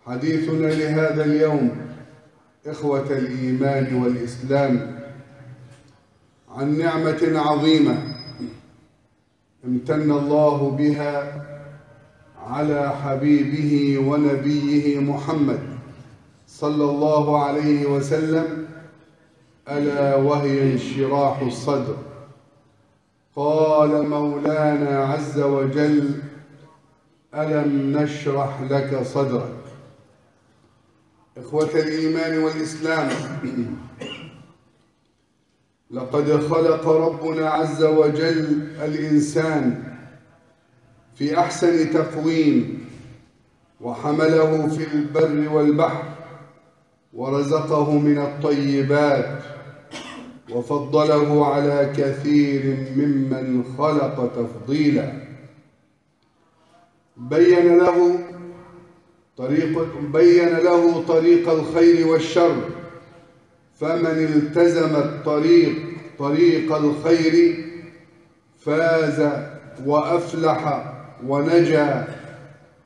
حديثنا لهذا اليوم إخوة الإيمان والإسلام عن نعمة عظيمة امتن الله بها على حبيبه ونبيه محمد صلى الله عليه وسلم، ألا وهي انشراح الصدر. قال مولانا عز وجل: ألم نشرح لك صدرك. إخوة الإيمان والإسلام، لقد خلق ربنا عز وجل الإنسان في أحسن تقويم، وحمله في البر والبحر، ورزقه من الطيبات، وفضله على كثير ممن خلق تفضيلا. بين له طريق الخير والشر، فمن التزم طريق الخير فاز وأفلح ونجا،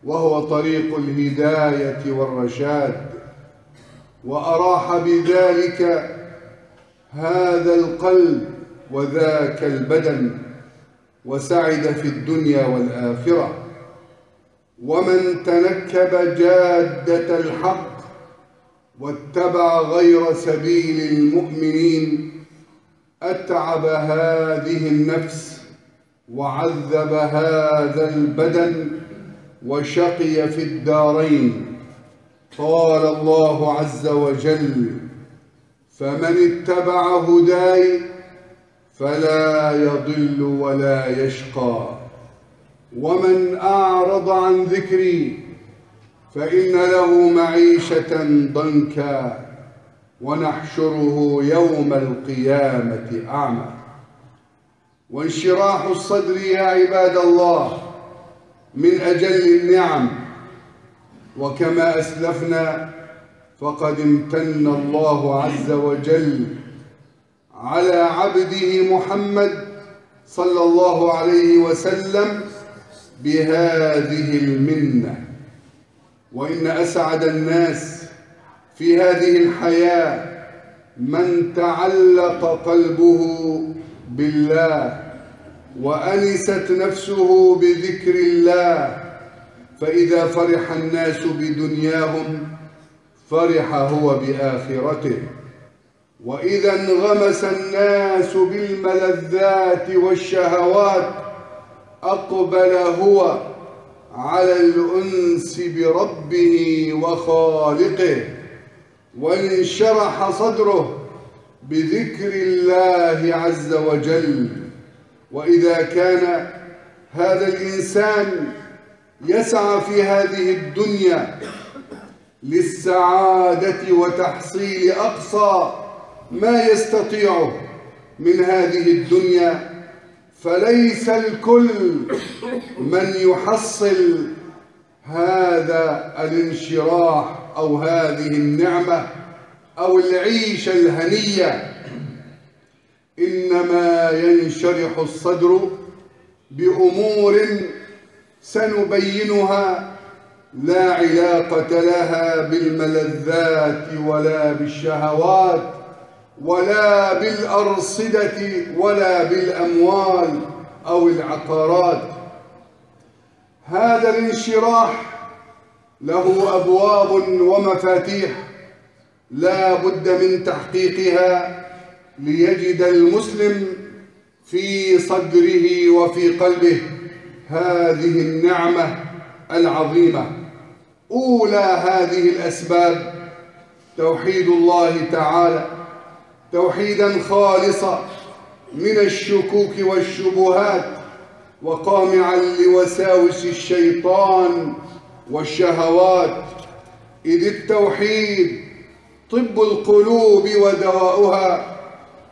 وهو طريق الهداية والرشاد، وأراح بذلك هذا القلب وذاك البدن، وسعد في الدنيا والآخرة. ومن تنكب جادة الحق واتبع غير سبيل المؤمنين أتعب هذه النفس وعذب هذا البدن وشقي في الدارين. قال الله عز وجل: فمن اتبع هداي فلا يضل ولا يشقى، ومن أعرض عن ذكري فإن له معيشة ضنكا ونحشره يوم القيامة أعمى. وانشراح الصدر يا عباد الله من أجل النعم، وكما أسلفنا فقد امتن الله عز وجل على عبده محمد صلى الله عليه وسلم بهذه المنة. وإن أسعد الناس في هذه الحياة من تعلق قلبه بالله وأنست نفسه بذكر الله، فإذا فرح الناس بدنياهم فرح هو بآخرته، وإذا انغمس الناس بالملذات والشهوات أقبل هو على الأنس بربه وخالقه، وانشرح صدره بذكر الله عز وجل. وإذا كان هذا الإنسان يسعى في هذه الدنيا للسعادة وتحصيل أقصى ما يستطيعه من هذه الدنيا، فليس الكل من يحصل هذا الانشراح أو هذه النعمة أو العيشة الهنية، إنما ينشرح الصدر بأمور سنبينها لا علاقة لها بالملذات ولا بالشهوات ولا بالأرصدة ولا بالأموال أو العقارات. هذا الانشراح له أبواب ومفاتيح لا بد من تحقيقها ليجد المسلم في صدره وفي قلبه هذه النعمة العظيمة. أولى هذه الأسباب توحيد الله تعالى توحيدا خالصا من الشكوك والشبهات، وقامعا لوساوس الشيطان والشهوات، إذ التوحيد طب القلوب ودواؤها،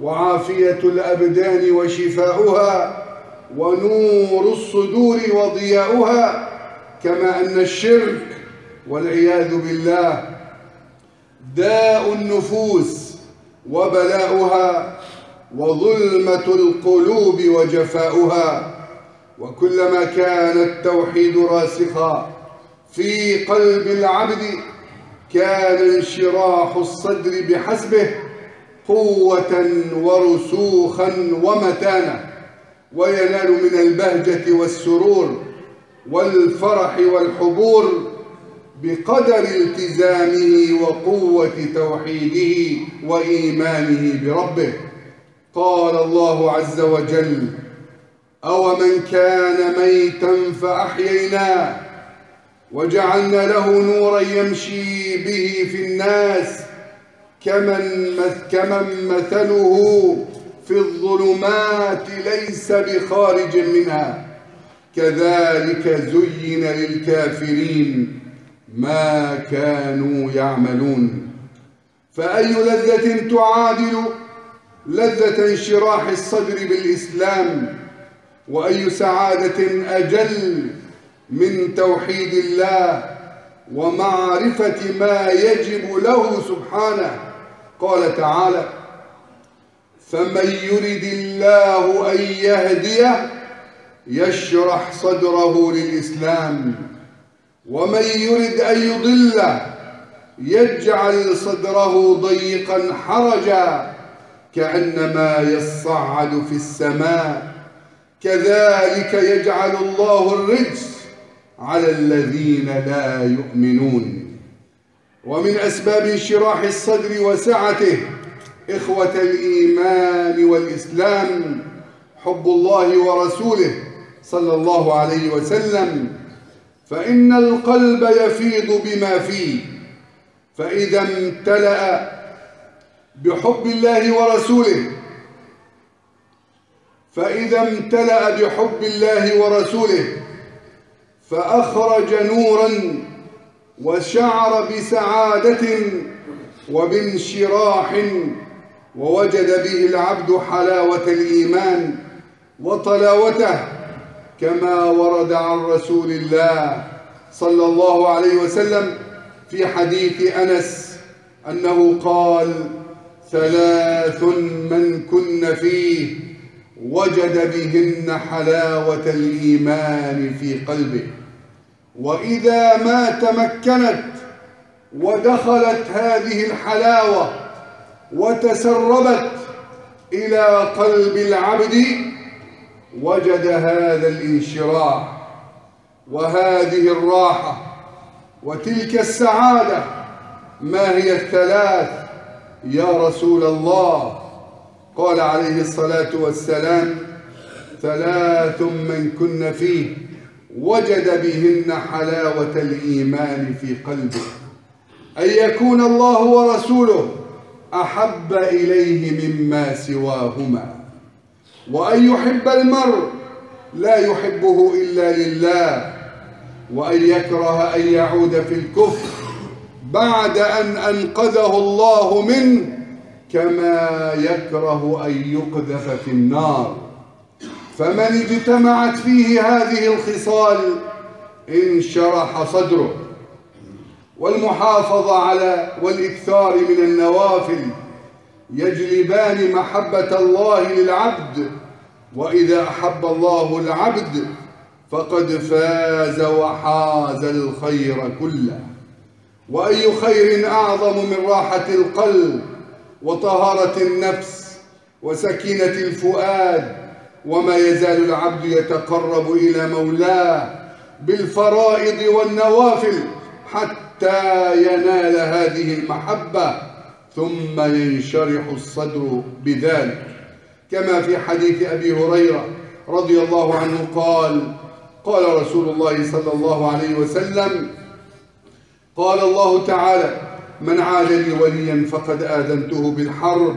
وعافية الأبدان وشفاؤها، ونور الصدور وضياؤها، كما أن الشرك والعياذ بالله داء النفوس وبلاؤها وظلمة القلوب وجفاؤها. وكلما كان التوحيد راسخا في قلب العبد كان انشراح الصدر بحسبه قوة ورسوخا ومتانة، وينال من البهجة والسرور والفرح والحبور بقدر التزامه وقوة توحيده وإيمانه بربه. قال الله عز وجل: أومن كان ميتا فأحييناه وجعلنا له نورا يمشي به في الناس كمن مثله في الظلمات ليس بخارج منها كذلك زين للكافرين ما كانوا يعملون. فأي لذة تعادل لذة انشراح الصدر بالإسلام، وأي سعادة أجل من توحيد الله ومعرفة ما يجب له سبحانه. قال تعالى: فمن يرد الله أن يهديه يشرح صدره للإسلام، ومن يرد أن يضله يجعل صدره ضيقا حرجا كأنما يصعد في السماء كذلك يجعل الله الرجس على الذين لا يؤمنون. ومن أسباب انشراح الصدر وسعته إخوة الإيمان والإسلام حب الله ورسوله صلى الله عليه وسلم، فإن القلب يفيض بما فيه، فإذا امتلأ بحب الله ورسوله فأخرج نورا وشعر بسعادة وبانشراح، ووجد به العبد حلاوة الإيمان وطلاوته، كما ورد عن رسول الله صلى الله عليه وسلم في حديث أنس أنه قال: 3 من كن فيه وجد بهن حلاوة الإيمان في قلبه. وإذا ما تمكنت ودخلت هذه الحلاوة وتسربت إلى قلب العبد وجد هذا الانشراح وهذه الراحة وتلك السعادة. ما هي الثلاث يا رسول الله؟ قال عليه الصلاة والسلام: 3 من كن فيه وجد بهن حلاوة الإيمان في قلبه، أن يكون الله ورسوله أحب إليه مما سواهما، وأن يحب المرء لا يحبه إلا لله، وأن يكره أن يعود في الكفر بعد أن أنقذه الله منه، كما يكره أن يقذف في النار. فمن اجتمعت فيه هذه الخصال انشرح صدره. والمحافظة على والإكثار من النوافل يجلبان محبة الله للعبد، وإذا أحب الله العبد فقد فاز وحاز الخير كله. وأي خير أعظم من راحة القلب وطهارة النفس وسكينة الفؤاد؟ وما يزال العبد يتقرب إلى مولاه بالفرائض والنوافل حتى ينال هذه المحبة، ثم ينشرح الصدر بذلك، كما في حديث أبي هريرة رضي الله عنه قال: قال رسول الله صلى الله عليه وسلم: قال الله تعالى: من عاد لي وليا فقد آذنته بالحرب،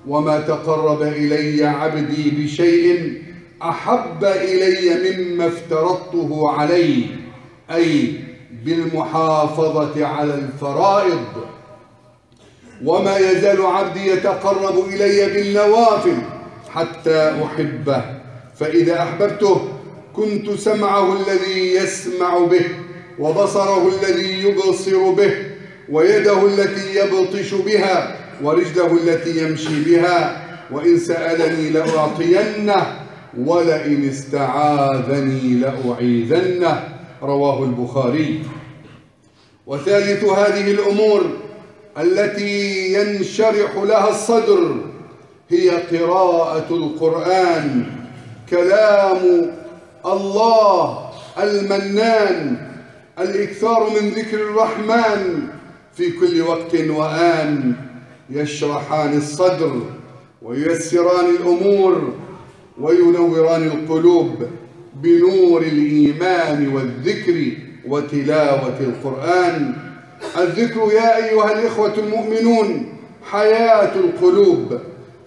وما تقرب إلي عبدي بشيء أحب إلي مما افترضته عليه، أي بالمحافظة على الفرائض. وما يزال عبدي يتقرب إلي بالنوافل حتى أحبه، فإذا أحببته كنت سمعه الذي يسمع به، وبصره الذي يبصر به، ويده التي يبطش بها، ورجله التي يمشي بها، وإن سألني لأعطينه، ولئن استعاذني لأعيذنه. رواه البخاري. وثالث هذه الأمور التي ينشرح لها الصدر هي قراءة القرآن، كلام الله المنان، الإكثار من ذكر الرحمن في كل وقت وآن، يشرحان الصدر وييسران الأمور وينوران القلوب بنور الإيمان والذكر وتلاوة القرآن. الذكر يا أيها الإخوة المؤمنون حياة القلوب،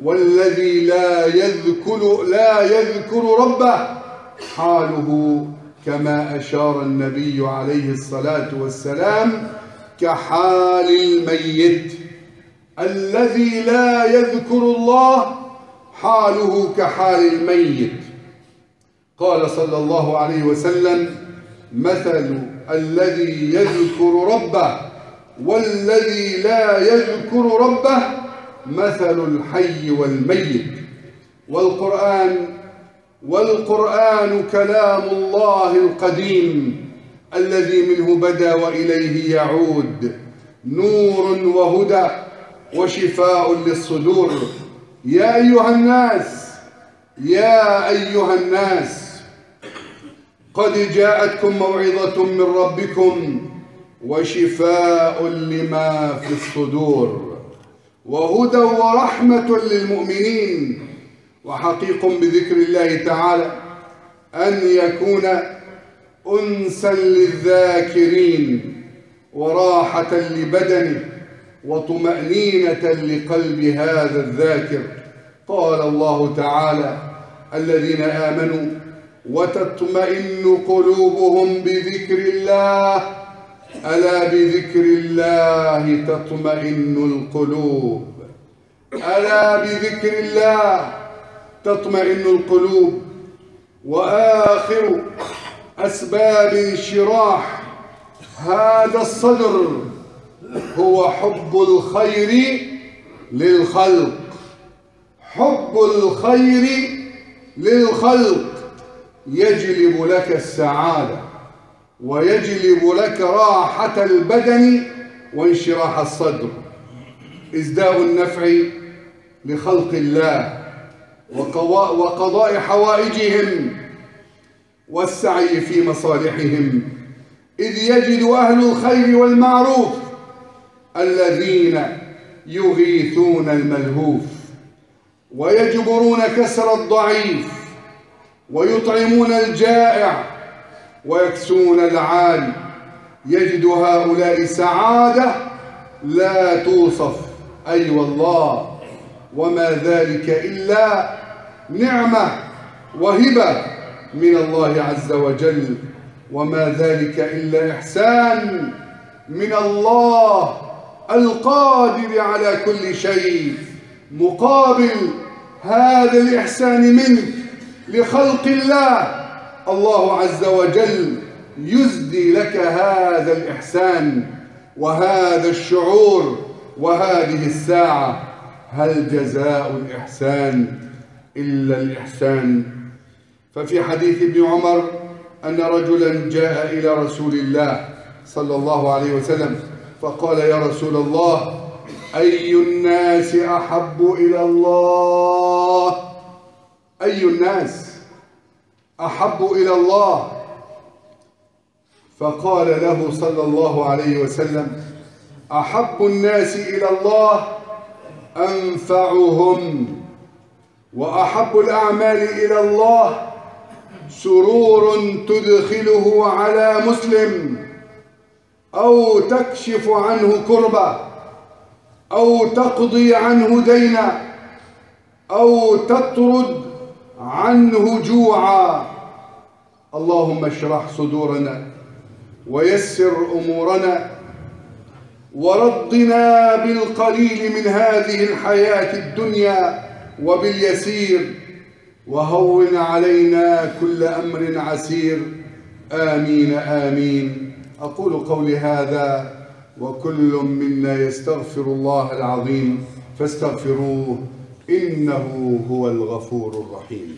والذي لا يذكر ربه حاله كما أشار النبي عليه الصلاة والسلام كحال الميت. الذي لا يذكر الله حاله كحال الميت. قال صلى الله عليه وسلم: مثل الذي يذكر ربه والذي لا يذكر ربه مثل الحي والميت. والقرآن كلام الله القديم الذي منه بدا وإليه يعود، نور وهدى وشفاء للصدور. يا أيها الناس قد جاءتكم موعظة من ربكم وشفاء لما في الصدور وهدى ورحمة للمؤمنين. وحقيق بذكر الله تعالى أن يكون أنسا للذاكرين وراحة لبدنه وطمأنينة لقلب هذا الذاكر. قال الله تعالى: الذين آمنوا وتطمئن قلوبهم بذكر الله، ألا بذكر الله تطمئن القلوب، ألا بذكر الله تطمئن القلوب. وآخر أسباب انشراح هذا الصدر هو حب الخير للخلق. حب الخير للخلق يجلب لك السعادة ويجلب لك راحة البدن وانشراح الصدر، إزداء النفع لخلق الله وقضاء حوائجهم والسعي في مصالحهم، إذ يجد أهل الخير والمعروف الذين يغيثون الملهوف ويجبرون كسر الضعيف ويطعمون الجائع ويكسون العالي. يجد هؤلاء سعادة لا توصف، أي والله، وما ذلك إلا نعمة وهبة من الله عز وجل، وما ذلك إلا إحسان من الله القادر على كل شيء. مقابل هذا الإحسان منك لخلق الله، الله عز وجل يزدي لك هذا الإحسان وهذا الشعور وهذه الساعة. هل جزاء الإحسان إلا الإحسان؟ ففي حديث ابن عمر أن رجلا جاء إلى رسول الله صلى الله عليه وسلم فقال: يا رسول الله، أي الناس أحب إلى الله؟ أي الناس أحب إلى الله؟ فقال له صلى الله عليه وسلم: أحب الناس إلى الله أنفعهم، وأحب الأعمال إلى الله سرور تدخله على مسلم، أو تكشف عنه كربة، أو تقضي عنه دينا، أو تطرد عنه جوعا. اللهم اشرح صدورنا ويسر أمورنا وردنا بالقليل من هذه الحياة الدنيا وباليسير، وهون علينا كل أمر عسير. آمين آمين. أقول قولي هذا وكل منا يستغفر الله العظيم فاستغفروه إنه هو الغفور الرحيم.